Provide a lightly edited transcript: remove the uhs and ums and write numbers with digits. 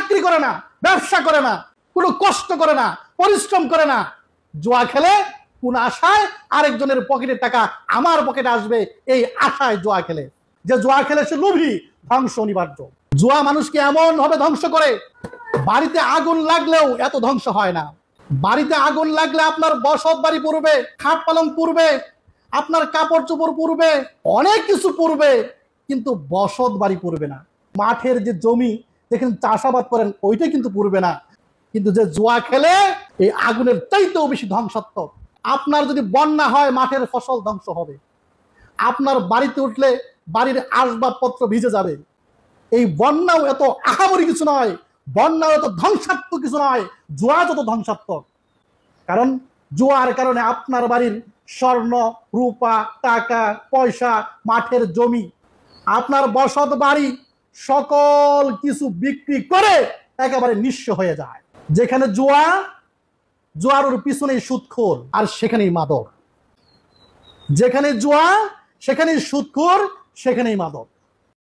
চাকরি করে না, ব্যবসা করে না, কোনো কষ্ট করে না, পরিশ্রম করে না, জুয়া খেলে কোন আশায় আরেকজনের পকেটের টাকা আমার পকেটে আসবে এই আশায় জুয়া খেলে। যে জুয়া খেলে সে লোভী, ধ্বংস অনিবার্য। জুয়া মানুষকে এমন ভাবে ধ্বংস করে, বাড়িতে আগুন লাগলেও এত ধ্বংস হয় না। বাড়িতে আগুন লাগলে আপনার বসত বাড়ি পুড়বে, খাট পালং পুড়বে, আপনার কাপড় চোপড় পুড়বে, অনেক কিছু পুড়বে, কিন্তু বসত বাড়ি পুড়বে না। মাঠের যে জমি যেখানে চাষাবাদ করেন ওইটা কিন্তু পুড়বে না। কিন্তু যে জুয়া খেলে এই আগুনের চাইতেও বেশি ধ্বংসাত্মক। আপনার যদি বন্যা হয় মাঠের ফসল ধ্বংস হবে, আপনার বাড়িতে উঠলে বাড়ির আসবাবপত্র ভিজে যাবে। এই বন্যাও এত আহামরি কিছু নয়, বন্যাও এত ধ্বংসাত্মক কিছু নয় জুয়া যত ধ্বংসাত্মক। কারণ জুয়ার কারণে আপনার বাড়ির স্বর্ণ, রূপা, টাকা পয়সা, মাঠের জমি, আপনার বসত বাড়ি সকল কিছু বিক্রি করে একেবারে নিঃস্ব হয়ে যায়। যেখানে জুয়া, জুয়ার পিছনেই সুদখোর, আর সেখানেই মাদক। যেখানে জুয়া সেখানেই সুদখোর, সেখানেই মাদক।